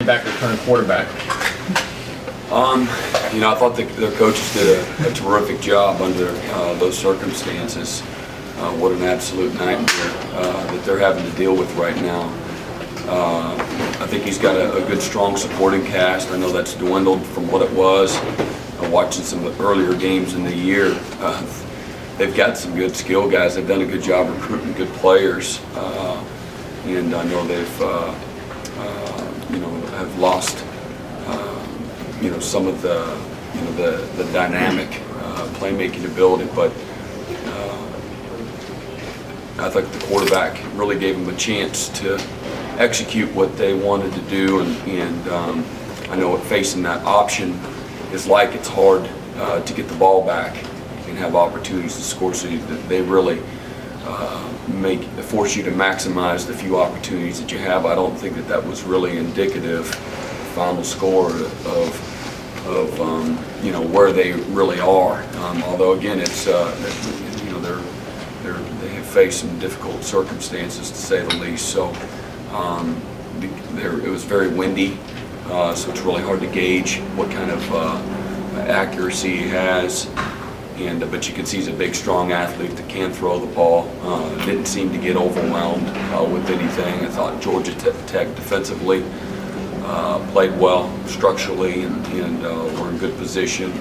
Linebacker turning quarterback. I thought their coaches did a terrific job under those circumstances. What an absolute nightmare that they're having to deal with right now. I think he's got a good, strong supporting cast. I know that's dwindled from what it was. Watching some of the earlier games in the year, they've got some good skill guys. They've done a good job recruiting good players, and I know they've have lost some of the dynamic playmaking ability, but I think the quarterback really gave them a chance to execute what they wanted to do, and I know facing that option is like it's hard to get the ball back and have opportunities to score, so they really force you to maximize the few opportunities that you have. I don't think that was really indicative final score of where they really are. Although again, it's they have faced some difficult circumstances to say the least. So it was very windy, so it's really hard to gauge what kind of accuracy he has. But you can see he's a big, strong athlete that can throw the ball. Didn't seem to get overwhelmed with anything. I thought Georgia Tech defensively played well structurally and were in good position.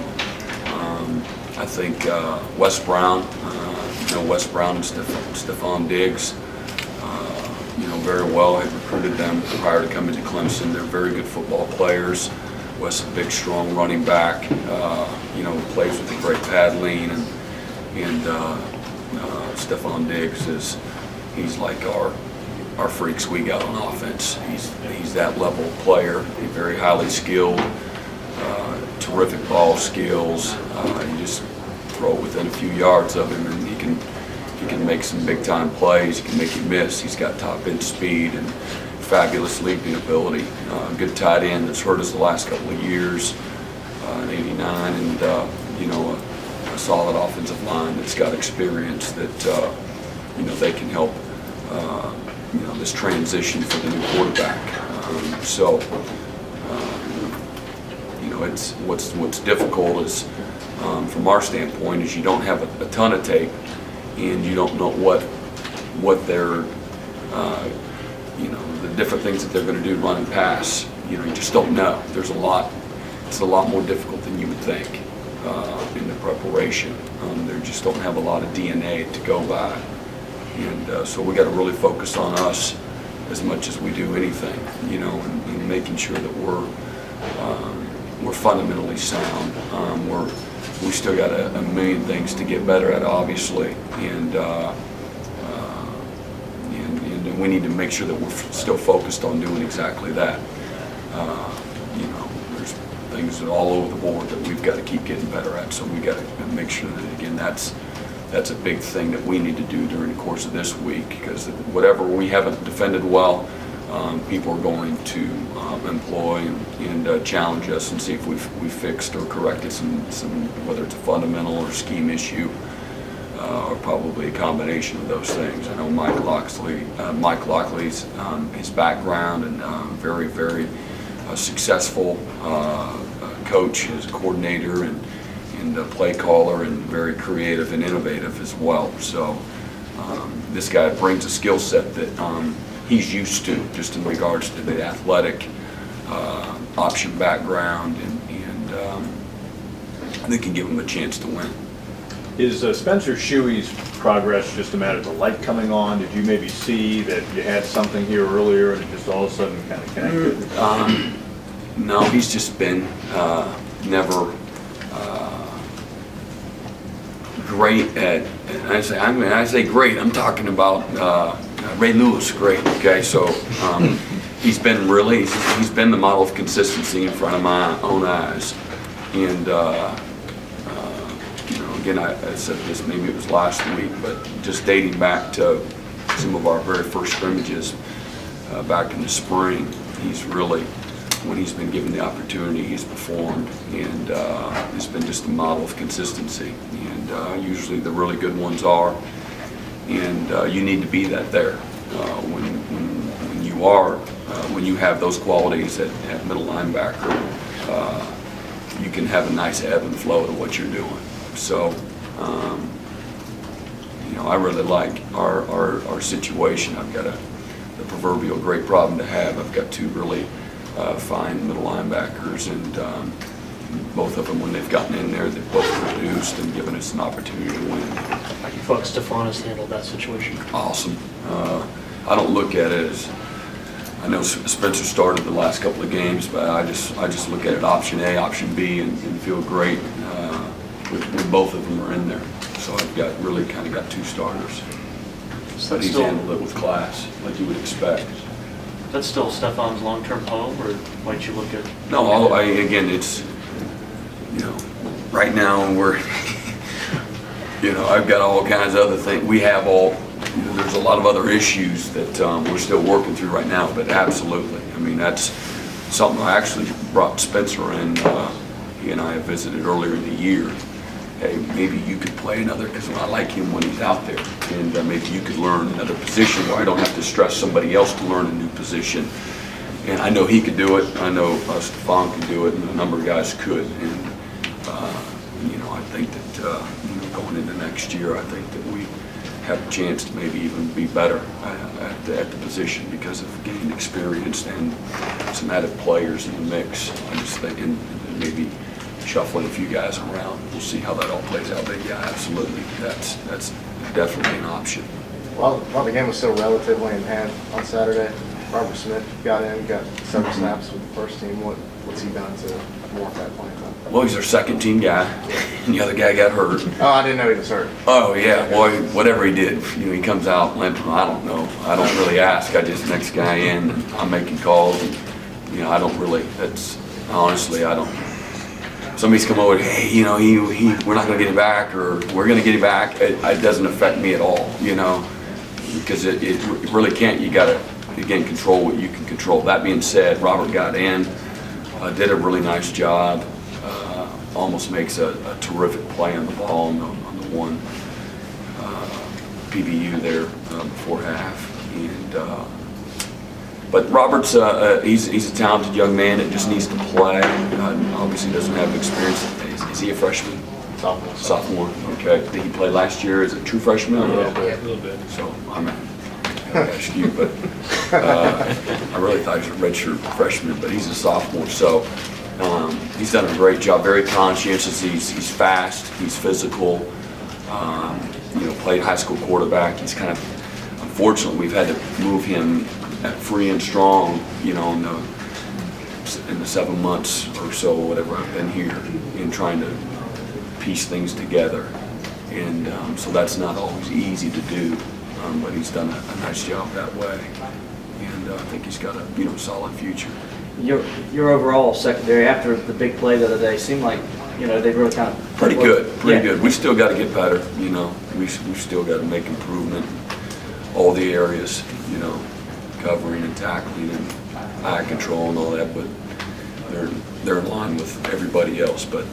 I think Wes Brown, Wes Brown and Stephon Diggs, very well. I recruited them prior to coming to Clemson. They're very good football players. Wes is a big, strong running back. Plays with a great pad lean, and Stephon Diggs he's like our freaks we got on offense. He's that level player. He's very highly skilled, terrific ball skills. You just throw it within a few yards of him, and he can make some big time plays. He can make you miss. He's got top end speed and fabulous leaping ability. Good tight end that's hurt us the last couple of years. In '89, and a solid offensive line that's got experience that they can help this transition for the new quarterback. It's what's difficult is from our standpoint is you don't have a ton of tape, and you don't know what they're the different things that they're going to do run and pass. You just don't know. There's a lot. It's a lot more difficult than you would think in the preparation. They just don't have a lot of DNA to go by, and so we got to really focus on us as much as we do anything, and making sure that we're fundamentally sound. We still got a million things to get better at, obviously, and we need to make sure that we're still focused on doing exactly that. There's things that all over the board that we've got to keep getting better at, so we got to make sure that, again, that's a big thing that we need to do during the course of this week, because whatever we haven't defended well, people are going to employ and challenge us and see if we've fixed or corrected some, whether it's a fundamental or scheme issue, or probably a combination of those things. I know Mike Lockley's his background and very, very successful coach as a coordinator and a play caller, and very creative and innovative as well. So this guy brings a skill set that he's used to, just in regards to the athletic option background, and they can give him a chance to win. Is Spencer Shuey's progress just a matter of the light coming on? Did you maybe see that you had something here earlier and it just all of a sudden kind of connected? No, he's just been never great at, and I say great, I'm talking about Ray Lewis, great, okay? So he's been the model of consistency in front of my own eyes. And again, I said this, maybe it was last week, but just dating back to some of our very first scrimmages back in the spring, he's really, when he's been given the opportunity, he's performed, and it's been just a model of consistency. And usually the really good ones are, and you need to be that there. When you are when you have those qualities at middle linebacker, you can have a nice ebb and flow to what you're doing. So, I really like our situation. I've got the proverbial great problem to have. I've got two really fine middle linebackers, and both of them, when they've gotten in there, they've both produced and given us an opportunity to win. How do you feel like Stephon has handled that situation? Awesome. I don't look at it as, I know Spencer started the last couple of games, but I just look at it option A, option B, and feel great when both of them are in there. So I've really kind of got two starters. So But he's handled it with class, like you would expect. That's still Stephon's long-term home, or might you look at? No, again, it's, right now we're, I've got all kinds of other things. We have there's a lot of other issues that we're still working through right now, but absolutely. I mean, that's something I actually brought Spencer in. He and I have visited earlier in the year. Hey, maybe you could play another, because I like him when he's out there, and maybe you could learn another position where I don't have to stress somebody else to learn a new position. And I know he could do it. I know Stephon could do it, and a number of guys could. And I think that going into next year, I think that we have a chance to maybe even be better at the position because of gaining experience and some added players in the mix. I just think, and maybe shuffling a few guys around. We'll see how that all plays out. But yeah, absolutely, that's definitely an option. Well, the game was still relatively in hand on Saturday. Robert Smith got several snaps with the first team. What's he done to warrant that playing time? Well, he's our second team guy, and the other guy got hurt. Oh, I didn't know he was hurt. Oh yeah, boy, whatever he did, he comes out limping. I don't know. I don't really ask. I just next guy in, and I'm making calls, and I don't really. That's honestly, I don't. Somebody's come over, hey, we're not going to get him back, or we're going to get him back. It doesn't affect me at all, because it really can't. You got to, again, control what you can control. That being said, Robert got in, did a really nice job, almost makes a terrific play on the ball on the one PBU there before half. And but Robert's he's a talented young man that just needs to play. Obviously doesn't have experience. Is he a freshman? Sophomore. Sophomore. Okay. Did he play last year as a true freshman? A little bit. So I'm going to ask you, but I really thought he was a redshirt freshman, but he's a sophomore. So he's done a great job. Very conscientious. He's fast. He's physical. Played high school quarterback. He's kind of, unfortunately, we've had to move him at free and strong, in the 7 months or so, whatever I've been here, in trying to piece things together. And so that's not always easy to do, but he's done a nice job that way. And I think he's got a solid future. Your overall secondary after the big play the other day seemed like they really kind of pretty good. We still got to get better. We still got to make improvement in all the areas. Covering and tackling and eye control and all that, but they're in line with everybody else. But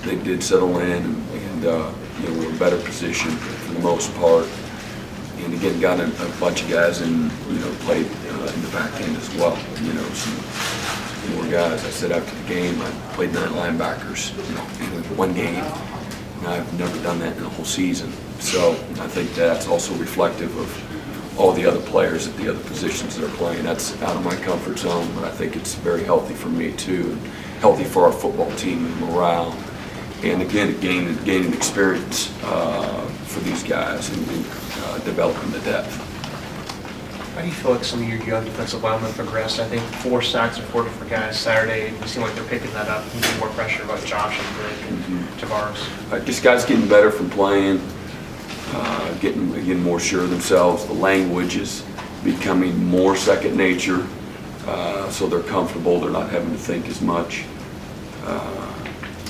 they did settle in, and we're in a better position for the most part. And again, got a bunch of guys in, played in the back end as well. Some more guys. I said after the game, I played 9 linebackers, in one game. And I've never done that in a whole season. So I think that's also reflective of all the other players at the other positions that are playing. That's out of my comfort zone, but I think it's very healthy for me too, and healthy for our football team and morale. And again, gaining experience for these guys and developing the depth. How do you feel like some of your young defensive linemen progressed? I think 4 sacks and 4 different guys Saturday. It seemed like they're picking that up and getting more pressure about Josh and Greg and Tavares. Just guys getting better from playing. Getting more sure of themselves. The language is becoming more second nature, so they're comfortable. They're not having to think as much,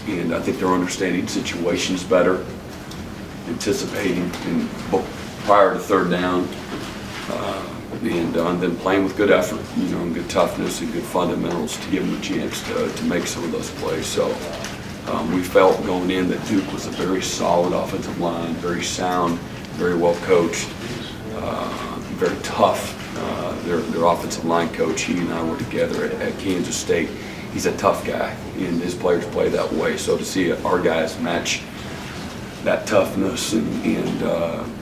and I think they're understanding situations better, anticipating prior to third down, and then playing with good effort, and good toughness and good fundamentals to give them a chance to make some of those plays. So. We felt going in that Duke was a very solid offensive line, very sound, very well coached, very tough. their offensive line coach. He and I were together at Kansas State. He's a tough guy, and his players play that way. So to see our guys match that toughness and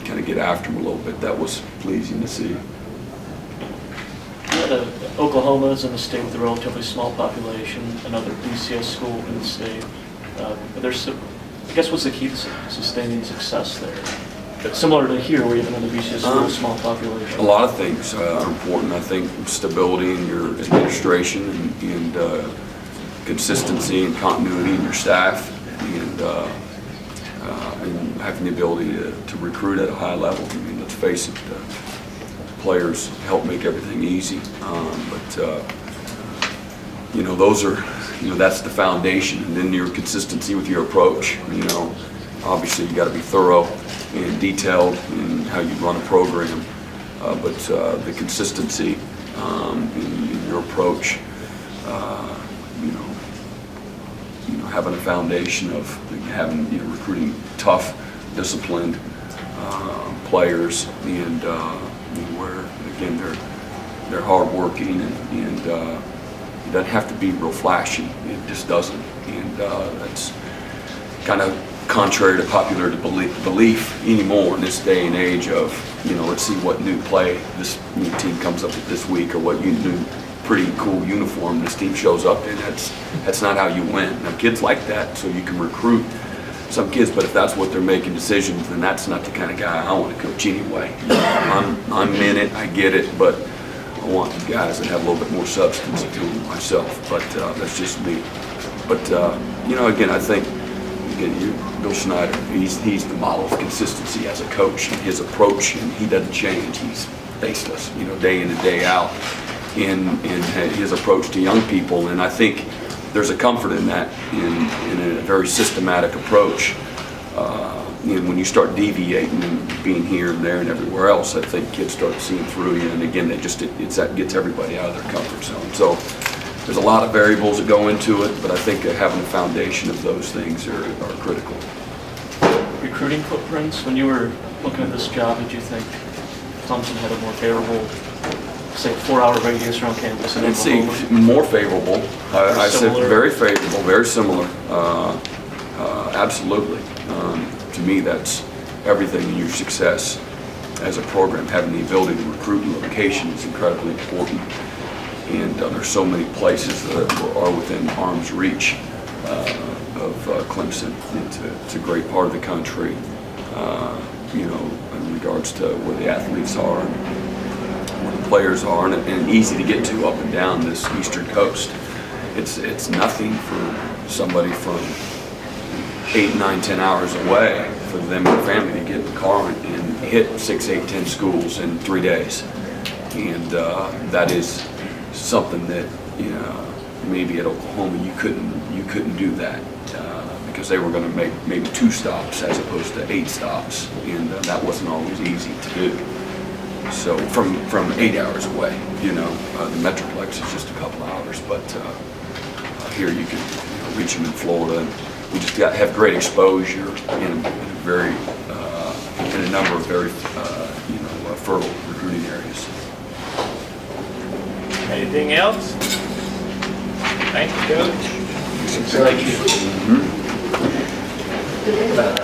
kind of get after them a little bit, that was pleasing to see. Oklahoma is in the state with a relatively small population, another BCS school in the state. I guess what's the key to sustaining success there? But similar to here, where you have another BCS school, small population. A lot of things are important. I think stability in your administration and consistency and continuity in your staff, and having the ability to recruit at a high level. I mean, let's face it, players help make everything easy, but those are, that's the foundation, and then your consistency with your approach. Obviously you got to be thorough and detailed in how you run a program, but the consistency in your approach, having a foundation of having recruiting tough, disciplined players, and where again they're hardworking, and it doesn't have to be real flashy. It just doesn't, and that's kind of contrary to popular belief anymore in this day and age of let's see what new play this new team comes up with this week, or what new pretty cool uniform this team shows up in. That's not how you win. Now kids like that, so you can recruit some kids, but if that's what they're making decisions, then that's not the kind of guy I want to coach anyway. I'm in it, I get it, but I want guys that have a little bit more substance to them myself. But that's just me. But again, I think Bill Schneider, he's the model of consistency as a coach, and his approach, and he doesn't change. He's faceless, day in and day out, in his approach to young people, and I think there's a comfort in that, in a very systematic approach. When you start deviating and being here and there and everywhere else, I think kids start seeing through you, and again, that gets everybody out of their comfort zone. So there's a lot of variables that go into it, but I think having a foundation of those things are critical. Recruiting footprints, when you were looking at this job, did you think Clemson had a more favorable, say, 4-hour radius around campus? I'd say more favorable. I said very favorable, very similar. Absolutely. To me, that's everything in your success as a program. Having the ability to recruit in location is incredibly important. And there's so many places that are within arm's reach of Clemson. It's a great part of the country, in regards to where the athletes are and where the players are, and easy to get to up and down this eastern coast. It's nothing for somebody from 8, 9, 10 hours away for them and their family to get in the car and hit 6, 8, 10 schools in 3 days. And that is something that maybe at Oklahoma you couldn't do that because they were going to make maybe 2 stops as opposed to 8 stops, and that wasn't always easy to do. So from 8 hours away, the Metroplex is just a couple hours, but here you can reach them in Florida. And we just have great exposure in a number of very fertile recruiting areas. Anything else? Thank you, Coach. Thank you.